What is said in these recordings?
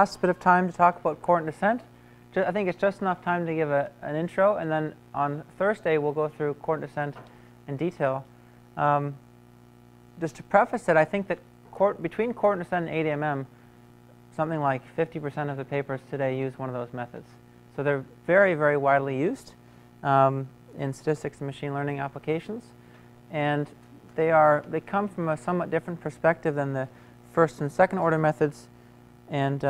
Last bit of time to talk about coordinate descent. I think it's just enough time to give an intro, and then on Thursday we'll go through coordinate descent in detail. Just to preface it, I think that between coordinate descent and ADMM, something like 50% of the papers today use one of those methods. So they're very, very widely used in statistics and machine learning applications, and they come from a somewhat different perspective than the first and second order methods, and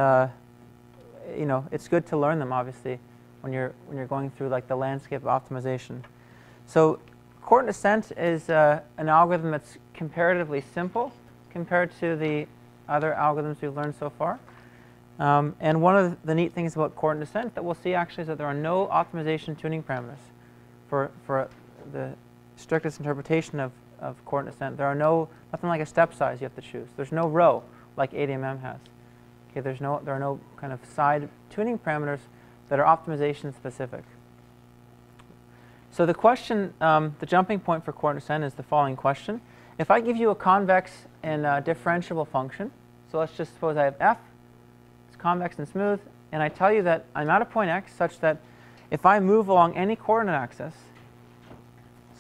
you know, it's good to learn them obviously when you're going through like the landscape of optimization. So coordinate descent is an algorithm that's comparatively simple compared to the other algorithms we've learned so far. And one of the neat things about coordinate descent that we'll see actually is that there are no optimization tuning parameters for the strictest interpretation of coordinate descent. There are nothing like a step size you have to choose. There's no row like ADMM has. Okay, there are no kind of side tuning parameters that are optimization specific. So the question, the jumping point for coordinate descent is the following question. If I give you a convex and differentiable function, so let's just suppose I have f, it's convex and smooth, and I tell you that I'm at a point x such that if I move along any coordinate axis,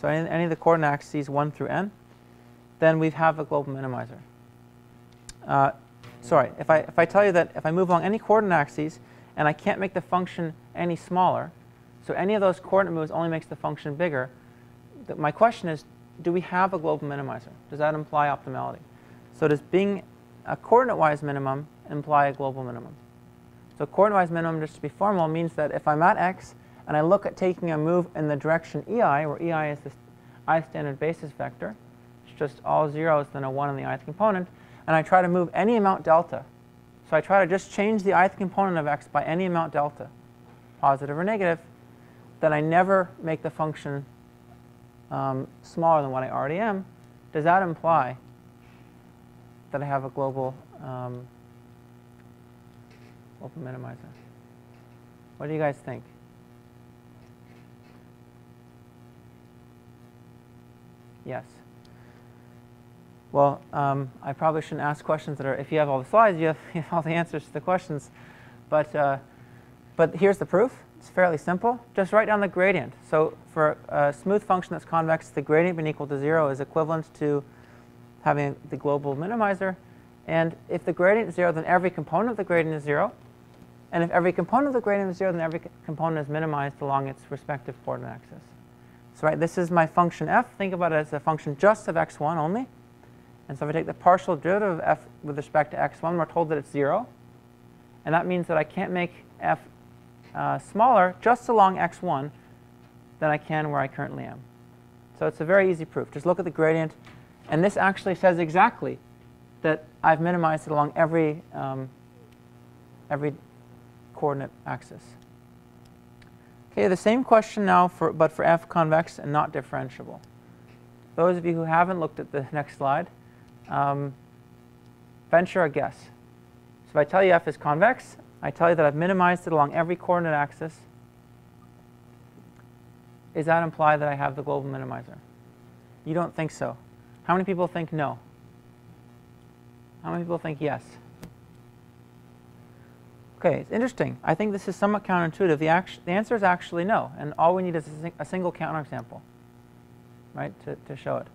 so any of the coordinate axes 1 through n, then we have a global minimizer. Sorry, if I tell you that if I move along any coordinate axes and I can't make the function any smaller, so any of those coordinate moves only makes the function bigger, my question is, do we have a global minimizer? Does that imply optimality? So does being a coordinate-wise minimum imply a global minimum? So coordinate-wise minimum, just to be formal, means that if I'm at x and I look at taking a move in the direction ei, where ei is the I-standard basis vector, it's just all zeros then a 1 in the ith component, and I try to move any amount delta. So I try to just change the ith component of x by any amount delta, positive or negative, then I never make the function smaller than what I already am. Does that imply that I have a global minimizer? What do you guys think? Yes. Well, I probably shouldn't ask questions that are, if you have all the slides, you have all the answers to the questions. But here's the proof. It's fairly simple. Just write down the gradient. So for a smooth function that's convex, the gradient being equal to 0 is equivalent to having the global minimizer. And if the gradient is 0, then every component of the gradient is 0. And if every component of the gradient is 0, then every component is minimized along its respective coordinate axis. So right, this is my function f. Think about it as a function just of x1 only. And so if I take the partial derivative of f with respect to x1, we're told that it's 0. And that means that I can't make f smaller just along x1 than I can where I currently am. So it's a very easy proof. Just look at the gradient. And this actually says exactly that I've minimized it along every coordinate axis. Okay, the same question now, but for f convex and not differentiable. Those of you who haven't looked at the next slide, venture a guess. So if I tell you f is convex, I tell you that I've minimized it along every coordinate axis. Does that imply that I have the global minimizer? You don't think so. How many people think no? How many people think yes? Okay, it's interesting. I think this is somewhat counterintuitive. The answer is actually no, and all we need is a single counterexample, right, to show it.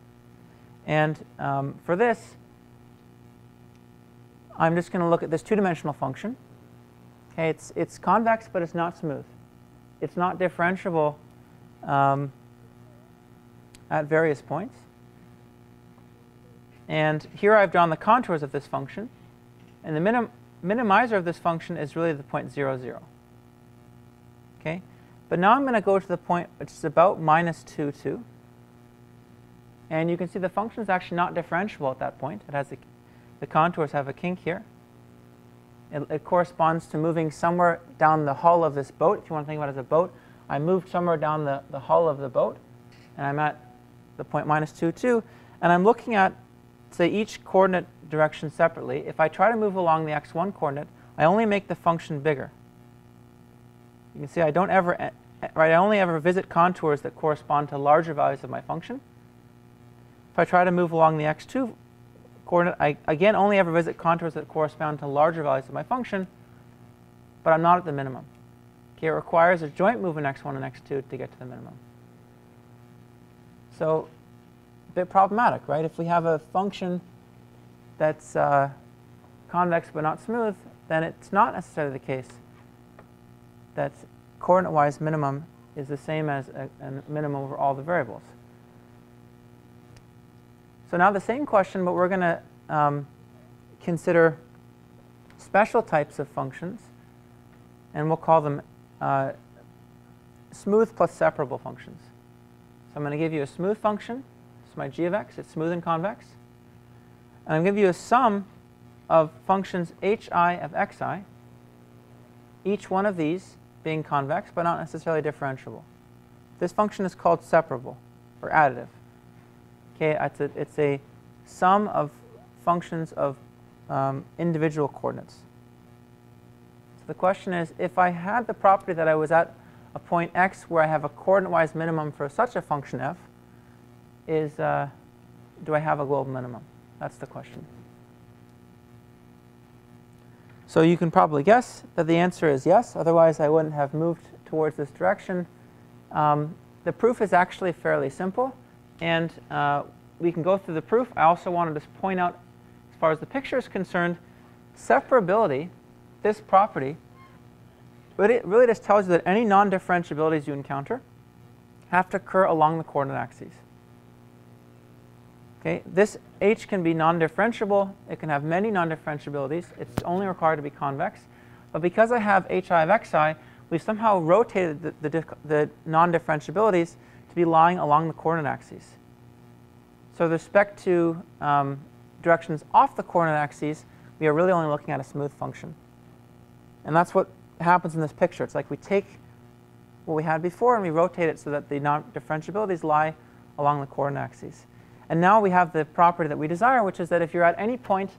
And for this, I'm just going to look at this two-dimensional function. Okay, it's convex, but it's not smooth. It's not differentiable at various points. And here I've drawn the contours of this function. And the minimizer of this function is really the point 0, 0. Okay? But now I'm going to go to the point which is about minus 2, 2. And you can see the function is actually not differentiable at that point. It has the contours have a kink here. It corresponds to moving somewhere down the hull of this boat. If you want to think about it as a boat, I moved somewhere down the hull of the boat, and I'm at the point minus 2, 2. And I'm looking at, say, each coordinate direction separately. If I try to move along the x1 coordinate, I only make the function bigger. You can see I don't ever, right, I only ever visit contours that correspond to larger values of my function. If I try to move along the x2 coordinate, I again only ever visit contours that correspond to larger values of my function. but I'm not at the minimum. Okay, it requires a joint move in x1 and x2 to get to the minimum. So a bit problematic, right? If we have a function that's convex but not smooth, then it's not necessarily the case that coordinate-wise minimum is the same as a minimum over all the variables. So now the same question, but we're going to consider special types of functions, and we'll call them smooth plus separable functions. So I'm going to give you a smooth function. It's my g of x. It's smooth and convex. And I'm going to give you a sum of functions hi of xi, each one of these being convex but not necessarily differentiable. This function is called separable or additive. Okay, it's a sum of functions of individual coordinates. So the question is, if I had the property that I was at a point x where I have a coordinate-wise minimum for such a function f, do I have a global minimum? That's the question. So you can probably guess that the answer is yes, otherwise I wouldn't have moved towards this direction. The proof is actually fairly simple, and we can go through the proof. I also wanted to point out, as far as the picture is concerned, separability, this property, but it really just tells you that any non-differentiabilities you encounter have to occur along the coordinate axes. Okay, this h can be non-differentiable. It can have many non-differentiabilities. It's only required to be convex. But because I have hi of xi, we've somehow rotated the non-differentiabilities to be lying along the coordinate axes. So with respect to directions off the coordinate axes, we are really only looking at a smooth function. And that's what happens in this picture. It's like we take what we had before and we rotate it so that the non-differentiabilities lie along the coordinate axes. And now we have the property that we desire, which is that if you're at any point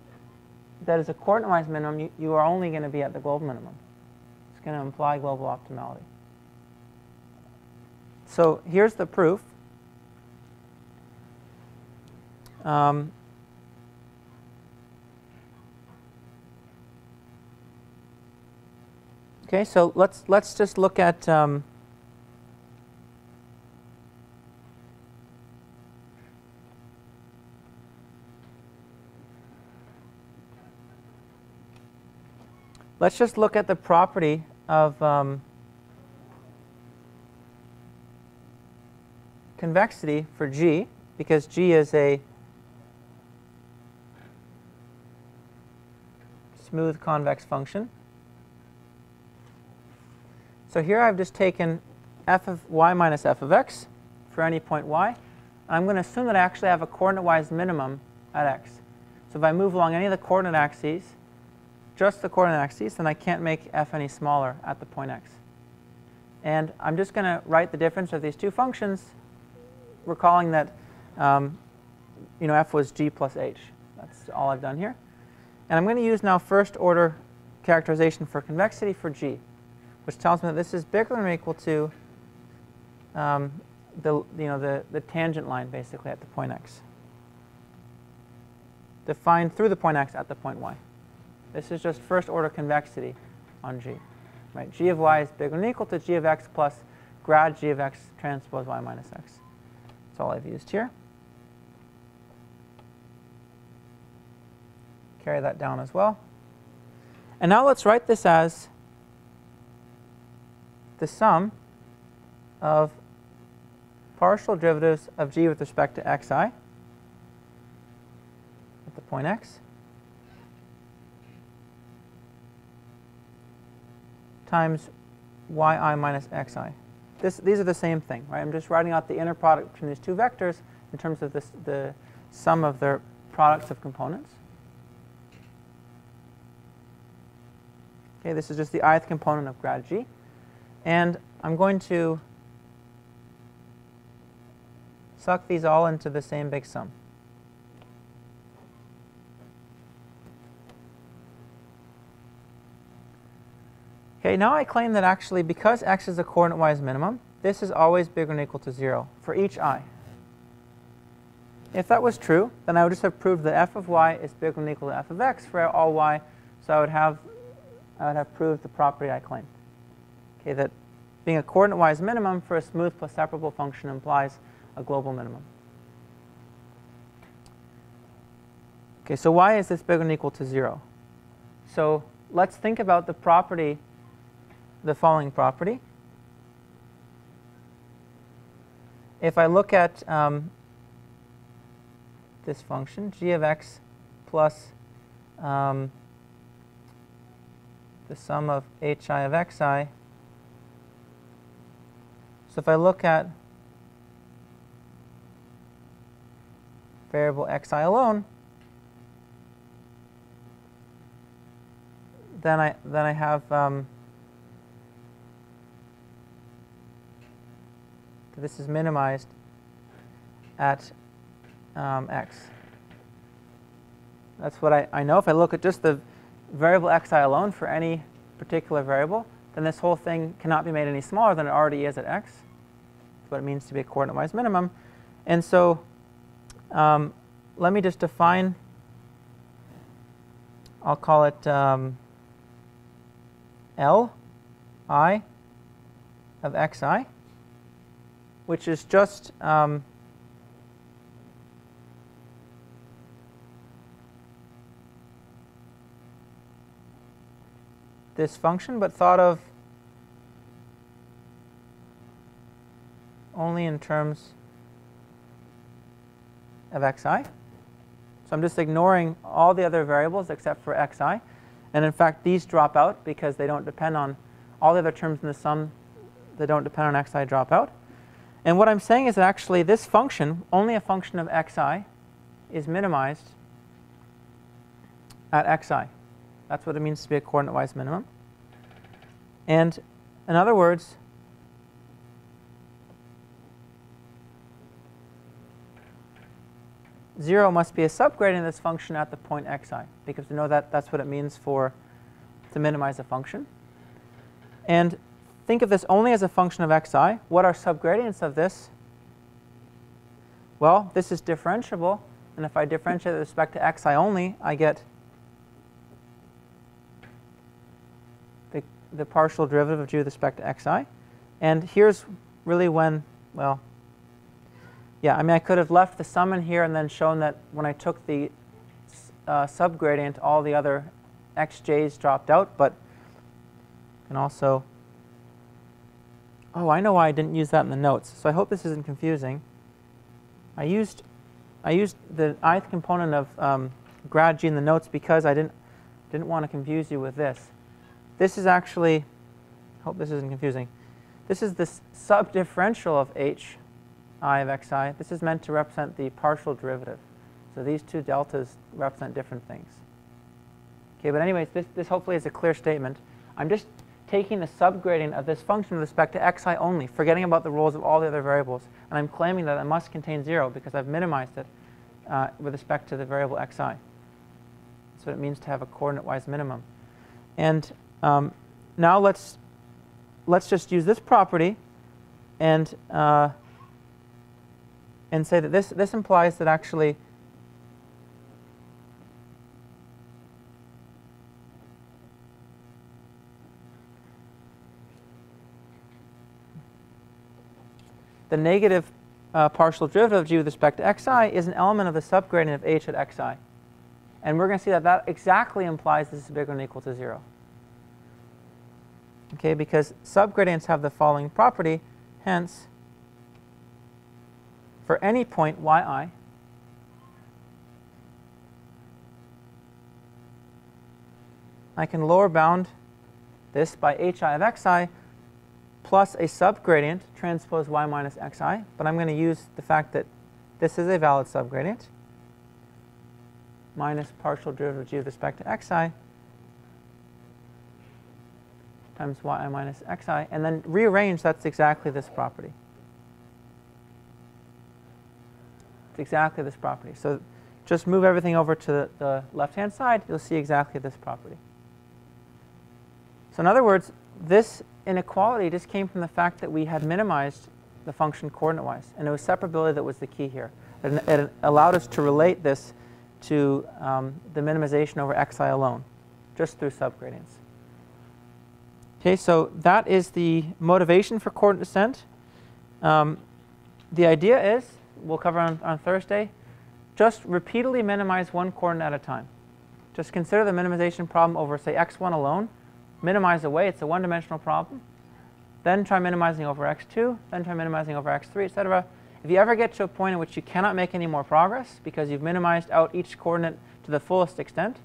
that is a coordinate-wise minimum, you are only going to be at the global minimum. It's going to imply global optimality. So here's the proof. Okay, so let's just look at let's just look at the property of convexity for G, because G is a smooth convex function. So here I've just taken f of y minus f of x for any point y. I'm going to assume that I actually have a coordinate-wise minimum at x. So if I move along any of the coordinate axes, just the coordinate axes, then I can't make f any smaller at the point x. And I'm just going to write the difference of these two functions, recalling that f was g plus h. That's all I've done here. And I'm going to use now first order characterization for convexity for g, which tells me that this is bigger than or equal to the tangent line basically at the point x, defined through the point x at the point y. This is just first order convexity on G. Right? G of y is bigger than or equal to g of x plus grad g of x transpose y minus x. That's all I've used here. Carry that down as well. And now let's write this as the sum of partial derivatives of g with respect to xi at the point x times yi minus xi. These are the same thing, right? I'm just writing out the inner product between these two vectors in terms of the sum of their products of components. Okay, this is just the ith component of grad g. And I'm going to suck these all into the same big sum. Okay, now I claim that actually because x is a coordinate-wise minimum, this is always bigger than or equal to 0 for each I. If that was true, then I would just have proved that f of y is bigger than or equal to f of x for all y. So I would have I would have proved the property I claimed. Okay, that being a coordinate-wise minimum for a smooth plus separable function implies a global minimum. Okay, so why is this bigger than or equal to 0? So let's think about the property, the following property. If I look at this function, g of x plus the sum of hi of xi, so if I look at variable xi alone, then I have this is minimized at x. That's what I know. If I look at just the variable xi alone for any particular variable, then this whole thing cannot be made any smaller than it already is at x. That's what it means to be a coordinate-wise minimum. And so let me just define, I'll call it L I of xi, which is just this function, but thought of only in terms of xi. So I'm just ignoring all the other variables except for xi. And in fact, these drop out because they don't depend on all the other terms in the sum that don't depend on xi drop out. And what I'm saying is that actually this function, only a function of xi, is minimized at xi. That's what it means to be a coordinate-wise minimum. And in other words, zero must be a subgradient of this function at the point xi, because we know that that's what it means to minimize a function. And think of this only as a function of xi. What are subgradients of this? Well, this is differentiable, and if I differentiate with respect to xi only, I get the partial derivative of g with respect to xi. And here's really when, well, yeah, I mean, I could have left the sum in here and then shown that when I took the subgradient, all the other xj's dropped out, but I can also, oh, I know why I didn't use that in the notes. So I hope this isn't confusing. I used the ith component of grad g in the notes because I didn't want to confuse you with this. This is actually, I hope this isn't confusing. This is the subdifferential of h I of xi. This is meant to represent the partial derivative. So these two deltas represent different things. Okay, but anyways, this hopefully is a clear statement. I'm just taking the subgradient of this function with respect to xi only, forgetting about the roles of all the other variables, and I'm claiming that it must contain 0 because I've minimized it with respect to the variable xi. That's what it means to have a coordinate-wise minimum. And now let's just use this property and say that this implies that actually the negative partial derivative of g with respect to xi is an element of the subgradient of h at xi. And we're going to see that that exactly implies this is bigger than or equal to 0. Okay, because subgradients have the following property, hence, for any point yi, I can lower bound this by hi of xi plus a subgradient transpose y minus xi, but I'm going to use the fact that this is a valid subgradient, minus partial derivative of g with respect to xi times yi minus xi, and then rearrange, that's exactly this property. It's exactly this property. So just move everything over to the left-hand side, you'll see exactly this property. So in other words, this inequality just came from the fact that we had minimized the function coordinate-wise, and it was separability that was the key here. It allowed us to relate this to the minimization over xi alone, just through subgradients. Okay, so that is the motivation for coordinate descent. The idea is, we'll cover on Thursday, just repeatedly minimize one coordinate at a time. Just consider the minimization problem over, say, x1 alone. Minimize away. It's a one-dimensional problem. Then try minimizing over x2. Then try minimizing over x3, etc. If you ever get to a point in which you cannot make any more progress because you've minimized out each coordinate to the fullest extent,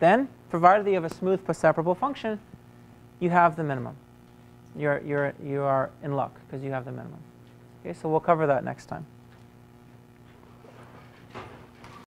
then, provided that you have a smooth post-separable function, you have the minimum. You are in luck because you have the minimum. Okay, so we'll cover that next time.